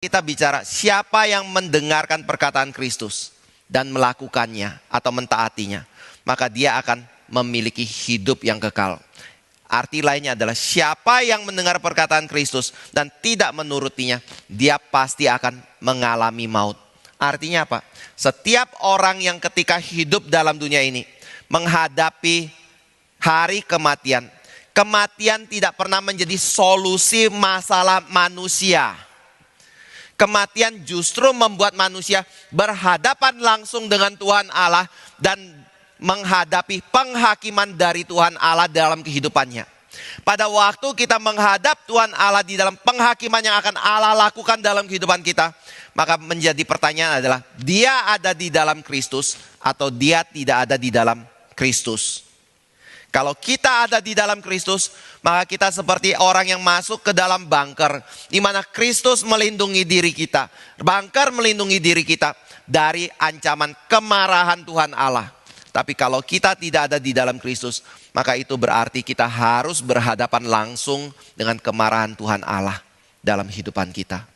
kita bicara siapa yang mendengarkan perkataan Kristus dan melakukannya atau mentaatinya, maka dia akan memiliki hidup yang kekal. Arti lainnya adalah siapa yang mendengar perkataan Kristus dan tidak menurutinya, dia pasti akan mengalami maut. Artinya apa? Setiap orang yang ketika hidup dalam dunia ini menghadapi hari kematian, kematian tidak pernah menjadi solusi masalah manusia. Kematian justru membuat manusia berhadapan langsung dengan Tuhan Allah dan menghadapi penghakiman dari Tuhan Allah dalam kehidupannya. Pada waktu kita menghadap Tuhan Allah di dalam penghakiman yang akan Allah lakukan dalam kehidupan kita, maka menjadi pertanyaan adalah, dia ada di dalam Kristus atau dia tidak ada di dalam Kristus? Kalau kita ada di dalam Kristus, maka kita seperti orang yang masuk ke dalam bunker, di mana Kristus melindungi diri kita. Bunker melindungi diri kita dari ancaman kemarahan Tuhan Allah. Tapi kalau kita tidak ada di dalam Kristus, maka itu berarti kita harus berhadapan langsung dengan kemarahan Tuhan Allah dalam kehidupan kita.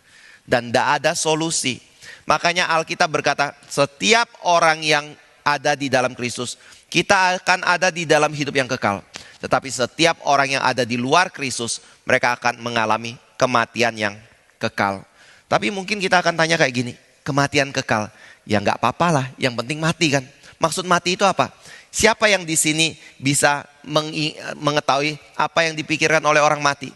Dan tidak ada solusi. Makanya Alkitab berkata, setiap orang yang ada di dalam Kristus, kita akan ada di dalam hidup yang kekal. Tetapi setiap orang yang ada di luar Kristus, mereka akan mengalami kematian yang kekal. Tapi mungkin kita akan tanya kayak gini, kematian kekal? Ya nggak apa-apa lah, yang penting mati kan. Maksud mati itu apa? Siapa yang di sini bisa mengetahui apa yang dipikirkan oleh orang mati?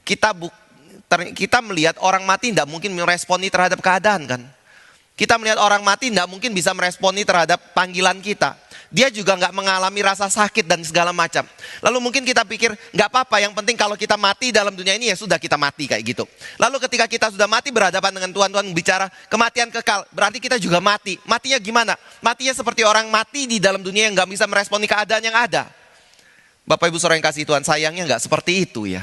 Kita melihat orang mati tidak mungkin meresponi terhadap keadaan kan. Kita melihat orang mati tidak mungkin bisa meresponi terhadap panggilan kita. Dia juga nggak mengalami rasa sakit dan segala macam. Lalu mungkin kita pikir nggak apa-apa, yang penting kalau kita mati dalam dunia ini ya sudah kita mati kayak gitu. Lalu ketika kita sudah mati berhadapan dengan Tuhan, Tuhan bicara kematian kekal, berarti kita juga mati. Matinya gimana? Matinya seperti orang mati di dalam dunia yang nggak bisa meresponi keadaan yang ada. Bapak Ibu Saudara yang kasih Tuhan, sayangnya nggak seperti itu ya.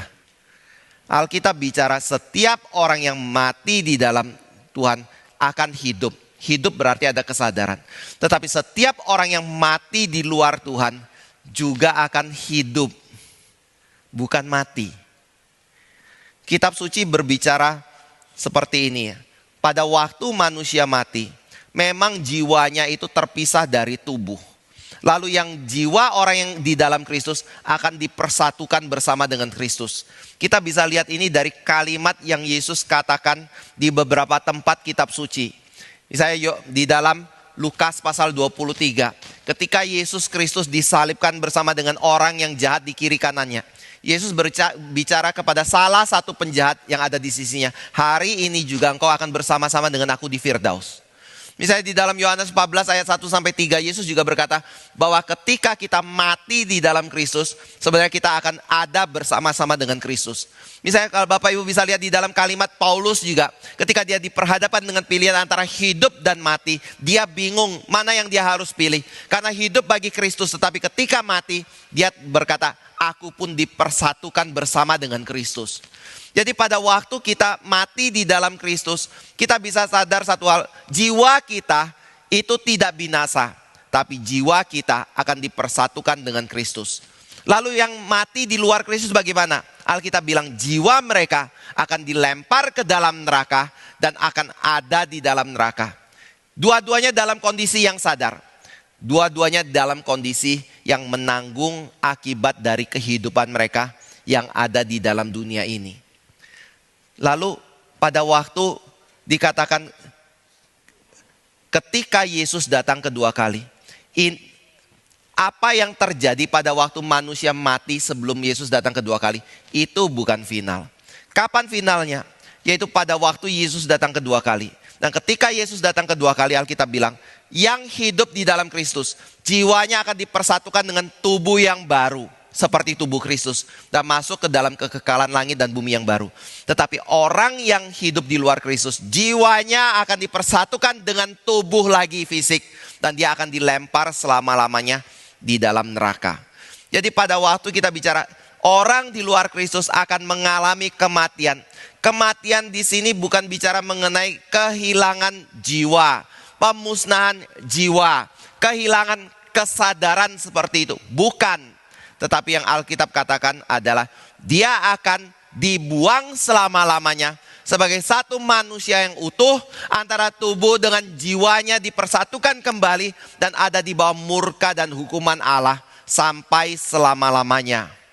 Alkitab bicara setiap orang yang mati di dalam Tuhan akan hidup. Hidup berarti ada kesadaran. Tetapi setiap orang yang mati di luar Tuhan juga akan hidup, bukan mati. Kitab suci berbicara seperti ini ya. Pada waktu manusia mati, memang jiwanya itu terpisah dari tubuh. Lalu yang jiwa orang yang di dalam Kristus akan dipersatukan bersama dengan Kristus. Kita bisa lihat ini dari kalimat yang Yesus katakan di beberapa tempat kitab suci. Misalnya di dalam Lukas pasal 23. Ketika Yesus Kristus disalibkan bersama dengan orang yang jahat di kiri kanannya. Yesus bicara kepada salah satu penjahat yang ada di sisinya. Hari ini juga engkau akan bersama-sama dengan aku di Firdaus. Misalnya di dalam Yohanes 14 ayat 1-3 Yesus juga berkata bahwa ketika kita mati di dalam Kristus, sebenarnya kita akan ada bersama-sama dengan Kristus. Misalnya kalau Bapak Ibu bisa lihat di dalam kalimat Paulus juga, ketika dia diperhadapkan dengan pilihan antara hidup dan mati, dia bingung mana yang dia harus pilih. Karena hidup bagi Kristus, tetapi ketika mati dia berkata, aku pun dipersatukan bersama dengan Kristus. Jadi pada waktu kita mati di dalam Kristus, kita bisa sadar satu hal, jiwa kita itu tidak binasa, tapi jiwa kita akan dipersatukan dengan Kristus. Lalu yang mati di luar Kristus bagaimana? Alkitab bilang jiwa mereka akan dilempar ke dalam neraka dan akan ada di dalam neraka. Dua-duanya dalam kondisi yang sadar. Dua-duanya dalam kondisi yang menanggung akibat dari kehidupan mereka yang ada di dalam dunia ini. Lalu pada waktu dikatakan ketika Yesus datang kedua kali. Apa yang terjadi pada waktu manusia mati sebelum Yesus datang kedua kali? Itu bukan final. Kapan finalnya? Yaitu pada waktu Yesus datang kedua kali. Dan ketika Yesus datang kedua kali, Alkitab bilang, yang hidup di dalam Kristus, jiwanya akan dipersatukan dengan tubuh yang baru. Seperti tubuh Kristus. Dan masuk ke dalam kekekalan langit dan bumi yang baru. Tetapi orang yang hidup di luar Kristus, jiwanya akan dipersatukan dengan tubuh lagi fisik. Dan dia akan dilempar selama-lamanya di dalam neraka. Jadi pada waktu kita bicara, orang di luar Kristus akan mengalami kematian. Kematian di sini bukan bicara mengenai kehilangan jiwa, pemusnahan jiwa, kehilangan kesadaran seperti itu. Bukan. Tetapi yang Alkitab katakan adalah dia akan dibuang selama-lamanya sebagai satu manusia yang utuh, antara tubuh dengan jiwanya dipersatukan kembali dan ada di bawah murka dan hukuman Allah sampai selama-lamanya.